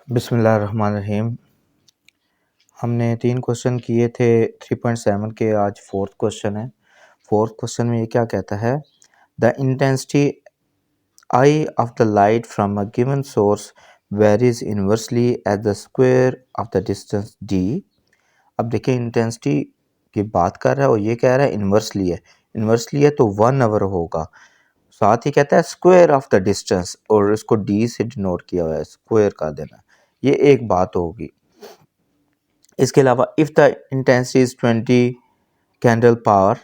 बिस्मिल्लाहिर्रहमानिर्रहीम। हमने 3 क्वेश्चन किए थे 3.7 के, आज 4th क्वेश्चन है। 4th क्वेश्चन में ये क्या कहता है, the intensity I of the light from a given source varies inversely as the square of the distance d। अब देखिए इंटेंसिटी की बात कर रहा है और ये कह रहा है इन्वर्सली है। इन्वर्सली है तो 1 आवर होगा, साथ ही कहता है स्क्वायर ऑफ द डिस्टेंस और इसको डी से डिनोट किया हुआ है, स्क्वायर कर देना, ये एक बात होगी। इसके अलावा if the intensity is 20 candle power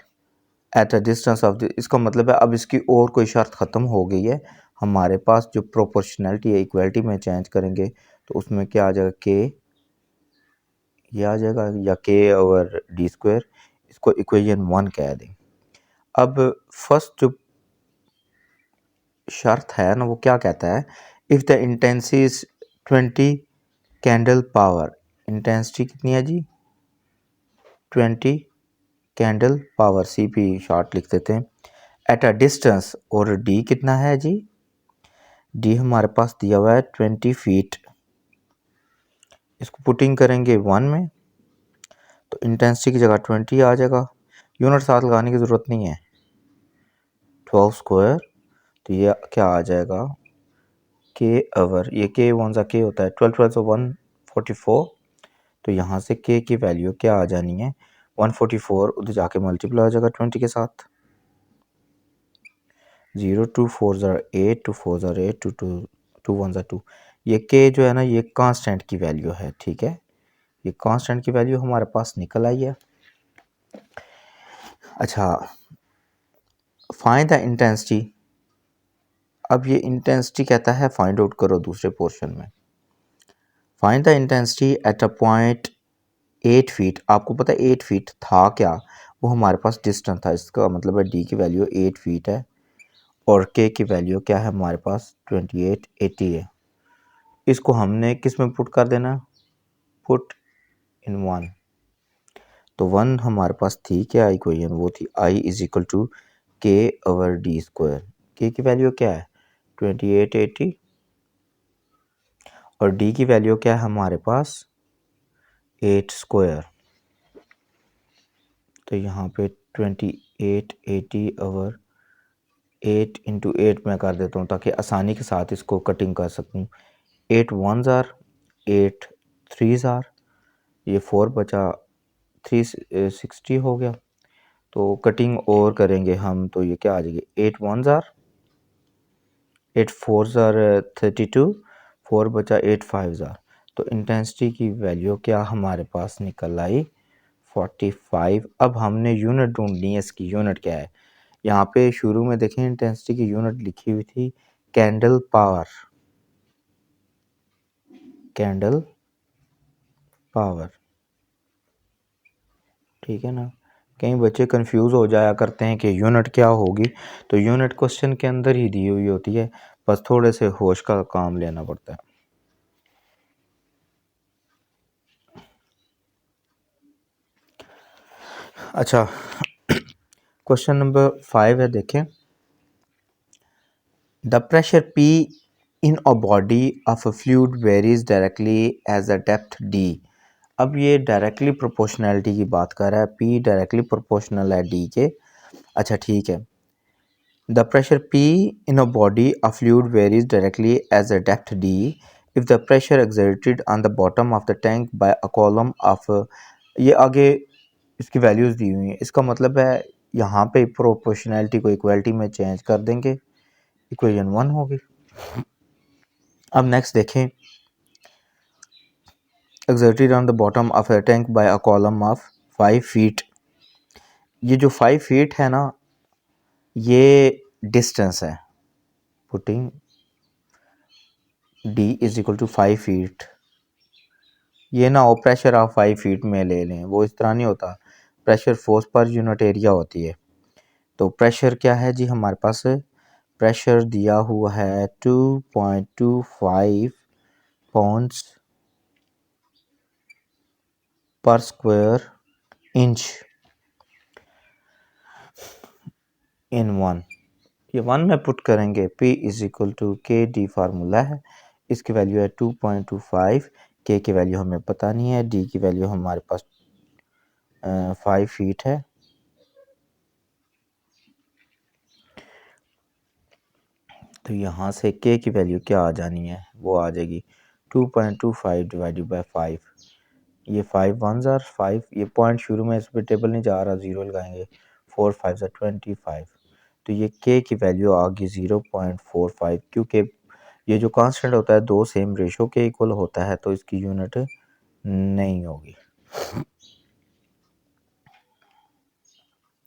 eight a distance of the, इसका मतलब है अब इसकी और कोई शर्त ख़त्म हो गई है। हमारे पास जो प्रोपोर्शनैलिटी है इक्वलिटी में चेंज करेंगे तो उसमें क्या आ जाएगा, के ये आ जाएगा या के ओवर डी स्क्वायर, इसको इक्वेशन 1 कह दें। अब फर्स्ट जो शर्त है ना वो क्या कहता है, if the intensity is 20 candle power, intensity कितनी है जी 20 candle power, C P short लिख देते हैं, एट अ डिस्टेंस, और डी कितना है जी, डी हमारे पास दिया हुआ है 20 फीट। इसको पुटिंग करेंगे 1 में तो इंटेंसिटी की जगह 20 आ जाएगा, यूनिट साथ लगाने की ज़रूरत नहीं है, 12 स्क्वायर, तो ये क्या आ जाएगा के ओवर, ये के वन सा के होता है 12 12 से 144, तो यहाँ से के की वैल्यू क्या आ जानी है 144, उधर जाके मल्टीप्लाई हो जाएगा 20 के साथ, 0 2 4 ज़रा 8 2 4 ज़रा 8 2 2 2 1 ज़रा 2, ये के जो है ना ये कांस्टेंट की वैल्यू है, ठीक है, ये कांस्टेंट की वैल्यू हमारे पास निकल आई है। अच्छा, फाइंड द इंटेंसिटी, अब ये इंटेंसिटी कहता है फाइंड आउट करो दूसरे पोर्शन में। Find the intensity at a point 8 feet, आपको पता है 8 फीट था क्या, वो हमारे पास डिस्टेंस था, इसका मतलब है डी की वैल्यू 8 फीट है और के की वैल्यू क्या है हमारे पास 2880 है। इसको हमने किस में पुट कर देना, पुट इन 1, तो 1 हमारे पास थी क्या इक्वेशन, वो थी आई इज इक्वल टू के ओवर डी स्क्वायर, के की वैल्यू क्या है 2880 और डी की वैल्यू क्या है हमारे पास 8 स्क्वायर, तो यहाँ पे 2880 ओवर 8 इंटू 8 मैं कर देता हूँ ताकि आसानी के साथ इसको कटिंग कर सकूँ। 8 1 ज़ार 8 3 ज़ार, ये 4 बचा 360 हो गया, तो कटिंग और करेंगे हम तो ये क्या आ जाएगी 8 1 ज़ार 8 4 ज़ार 32, 4 बचा 8 5 ज़ार, तो इंटेंसिटी की वैल्यू क्या हमारे पास निकल आई 45। अब हमने यूनिट ढूंढनी है, इसकी यूनिट क्या है, यहाँ पे शुरू में देखें इंटेंसिटी की यूनिट लिखी हुई थी कैंडल पावर, कैंडल पावर, ठीक है ना। कई बच्चे कंफ्यूज हो जाया करते हैं कि यूनिट क्या होगी, तो यूनिट क्वेश्चन के अंदर ही दी हुई होती है, बस थोड़े से होश का काम लेना पड़ता है। अच्छा, क्वेश्चन नंबर 5 है, देखें, the pressure P in a body of a fluid varies directly as a depth D। अब ये डायरेक्टली प्रोपोर्शनैलिटी की बात कर रहा है, P डायरेक्टली प्रोपोर्शनल है D के। अच्छा ठीक है, the pressure P in a body of fluid varies directly as a depth D if the pressure exerted on the bottom of the tank by a column of, ये आगे इसकी values दी हुई हैं, इसका मतलब है यहाँ पे प्रोपोर्शनैलिटी को इक्वलिटी में चेंज कर देंगे, इक्वेशन 1 होगी। अब नेक्स्ट देखें, exerted on the bottom of a tank by a column of 5 feet, ये जो 5 फीट है ना ये डिस्टेंस है, putting D is equal to 5 feet, ये ना हो प्रेशर आप 5 फीट में ले लें, वो इस तरह नहीं होता, pressure force per unit area होती है। तो प्रेशर क्या है जी हमारे पास, प्रेशर दिया हुआ है 2.25 पाउंड्स पर स्क्वायर इंच इन 1, ये 1 में पुट करेंगे, P इज इक्वल टू के डी फार्मूला है, इसकी वैल्यू है 2.25, के की वैल्यू हमें पता नहीं है, डी की वैल्यू हमारे पास 5 फीट है। तो यहाँ से के की वैल्यू क्या आ जानी है, वो आ जाएगी 2.25 डिवाइडेड बाय 5। ये 5 1 ज़ार 5, ये पॉइंट शुरू में इस पर टेबल नहीं जा रहा, ज़ीरो लगाएंगे, 4 5 ज़ार 25। तो ये के की वैल्यू आ गई 0.45, क्योंकि ये जो कांस्टेंट होता है दो सेम रेशो के इक्वल होता है, तो इसकी यूनिट नहीं होगी।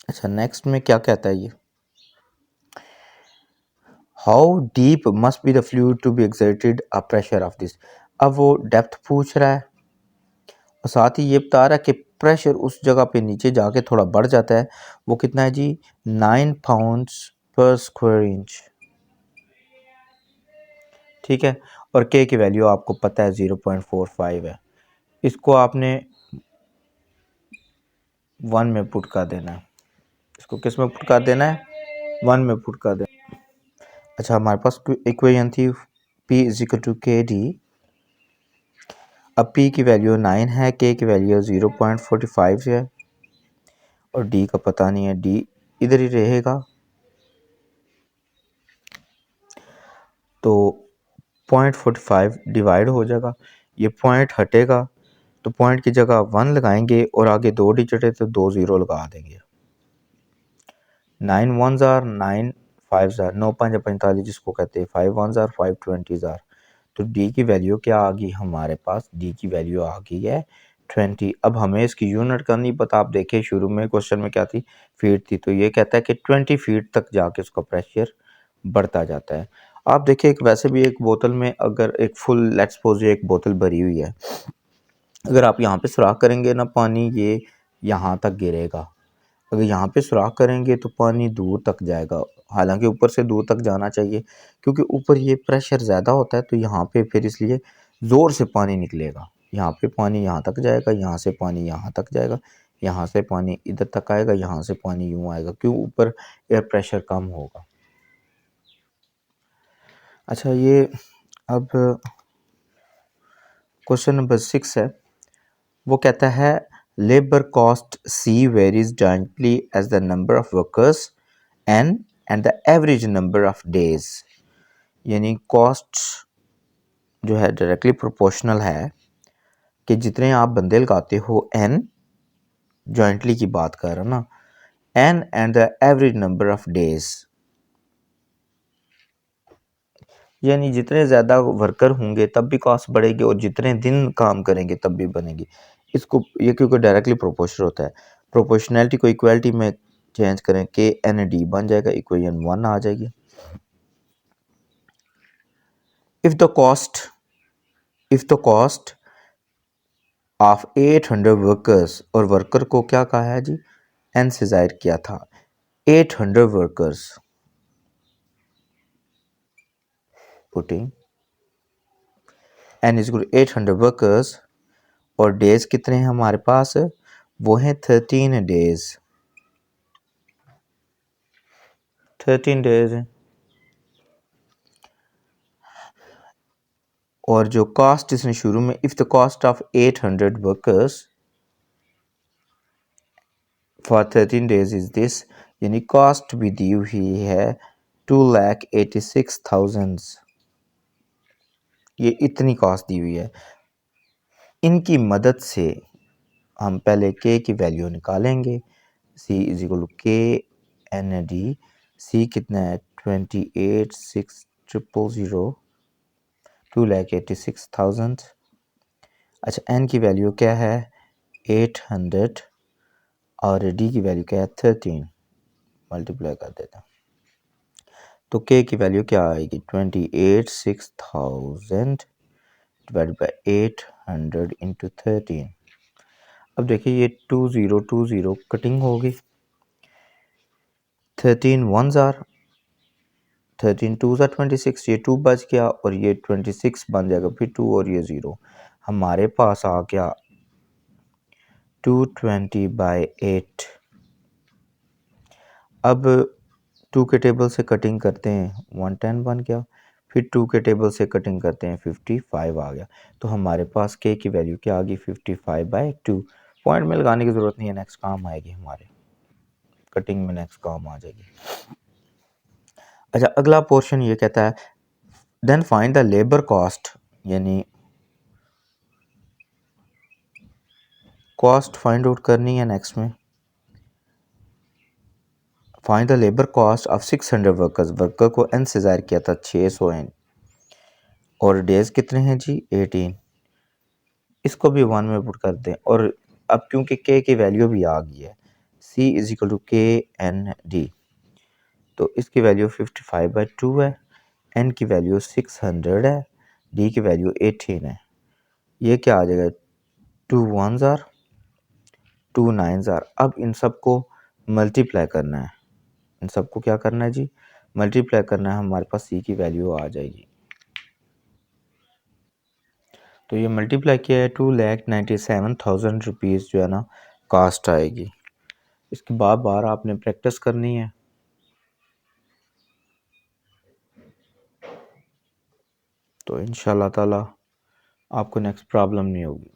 अच्छा, नेक्स्ट में क्या कहता है ये, how deep must be the fluid to be exerted a pressure of this. अब वो डेप्थ पूछ रहा है और साथ ही ये बता रहा है कि प्रेशर उस जगह पे नीचे जाके थोड़ा बढ़ जाता है, वो कितना है जी, 9 पाउंड्स पर स्क्वायर इंच, ठीक है। और के की वैल्यू आपको पता है 0.45 है, इसको आपने 1 में पुट कर देना है। इसको किस में पुट कर देना है, 1 में पुट कर देना है। अच्छा, हमारे पास इक्वेशन थी P इज इक्वल टू के डी। अब P की वैल्यू 9 है, के की वैल्यू 0.45 है और D का पता नहीं है, D इधर ही रहेगा। तो 0.45 डिवाइड हो जाएगा, ये पॉइंट हटेगा तो पॉइंट की जगह 1 लगाएंगे और आगे 2 डिजिट है तो 2 ज़ीरो लगा देंगे। 9 1 ज़ार 9 5 ज़ार 9 5 45 जिसको कहते हैं, 5 1 ज़ार 5 20 ज़ार। तो डी की वैल्यू क्या आ गई हमारे पास, डी की वैल्यू आ गई है 20। अब हमें इसकी यूनिट का नहीं पता, आप देखिए शुरू में क्वेश्चन में क्या थी, फीट थी, तो ये कहता है कि 20 फीट तक जाके उसका प्रेशर बढ़ता जाता है। आप देखिए एक वैसे भी एक बोतल में अगर एक फुल लेट्स सपोज एक बोतल भरी हुई है, अगर आप यहाँ पे सुराख करेंगे ना, पानी ये यहाँ तक गिरेगा। अगर यहाँ पे सुराख करेंगे तो पानी दूर तक जाएगा, हालांकि ऊपर से दूर तक जाना चाहिए क्योंकि ऊपर ये प्रेशर ज़्यादा होता है, तो यहाँ पे फिर इसलिए ज़ोर से पानी निकलेगा। यहाँ पे पानी यहाँ तक जाएगा, यहाँ से पानी यहाँ तक जाएगा, यहाँ से पानी इधर तक आएगा, यहाँ से पानी यूँ आएगा, क्यों, ऊपर एयर प्रेशर कम होगा। अच्छा, ये अब क्वेश्चन नंबर 6 है, वो कहता है labour cost C varies directly as the number of workers N and the average number of days. यानी कॉस्ट जो है डायरेक्टली प्रोपोर्शनल है कि जितने आप बंदे लगाते हो, एन जॉइंटली की बात कर रहा ना, N and the average number of days, यानी जितने ज़्यादा वर्कर होंगे तब भी कॉस्ट बढ़ेगी और जितने दिन काम करेंगे तब भी बनेगी। इसको ये क्योंकि डायरेक्टली प्रोपोर्शनल होता है, प्रोपोर्शनैलिटी को इक्वलिटी में चेंज करें, के एन डी बन जाएगा, इक्वेशन 1 आ जाएगी। If the cost of 800 workers, और वर्कर को क्या कहा है जी, एन से जाहिर किया था, 800 workers, putting N is equal 800 workers, और डेज कितने हैं हमारे पास, वो हैं 13 डेज, 13 डेज हैं। और जो कॉस्ट इसने शुरू में, if the cost of 800 workers for 13 days is this, यानी कॉस्ट भी दी हुई है 2,86,000, ये इतनी कॉस्ट दी हुई है। इनकी मदद से हम पहले के की वैल्यू निकालेंगे, सी इज इक्वल के एन डी, सी कितना है 28,600, 2,86,000। अच्छा, एन की वैल्यू क्या है 800 और डी की वैल्यू क्या है 13, मल्टीप्लाई कर देता हूँ तो के की वैल्यू क्या आएगी 28,600 डिवाइड बाई 800 इंटू 13। अब देखिए ये 2020 कटिंग होगी, 13 1 ज़ार 13 2 ज़ार 26, ये 2 बच गया और ये 26 बन जाएगा, फिर 2 और ये 0, हमारे पास आ गया 220/8। अब 2 के टेबल से कटिंग करते हैं, 110 बन गया, फिर 2 के टेबल से कटिंग करते हैं 55 आ गया। तो हमारे पास के की वैल्यू क्या आ गई 55/2। पॉइंट में लगाने की ज़रूरत नहीं है, नेक्स्ट काम आएगी हमारे कटिंग में, नेक्स्ट काम आ जाएगी। अच्छा अगला पोर्शन ये कहता है then find the labour cost, यानी कॉस्ट फाइंड आउट करनी है। नेक्स्ट में find the labour cost of 600 workers, worker को n से ज़ाहिर किया था 600 n, और डेज कितने हैं जी 18। इसको भी 1 में पुट कर दें, और अब क्योंकि k की वैल्यू भी आ गई है, c इज इक्वल टू के एन डी, तो इसकी वैल्यू 55/2 है, n की वैल्यू 600 है, d की वैल्यू 18 है। ये क्या आ जाएगा 2 1s आर 2 9s आर। अब इन सबको मल्टीप्लाई करना है, इन सबको क्या करना है जी मल्टीप्लाई करना है, हमारे पास c की वैल्यू आ जाएगी। तो ये मल्टीप्लाई किया है 2,97,000 रुपीज़ जो है ना कास्ट आएगी। इसके बाद बार आपने प्रैक्टिस करनी है, तो इंशाल्लाह ताला आपको नेक्स्ट प्रॉब्लम नहीं होगी।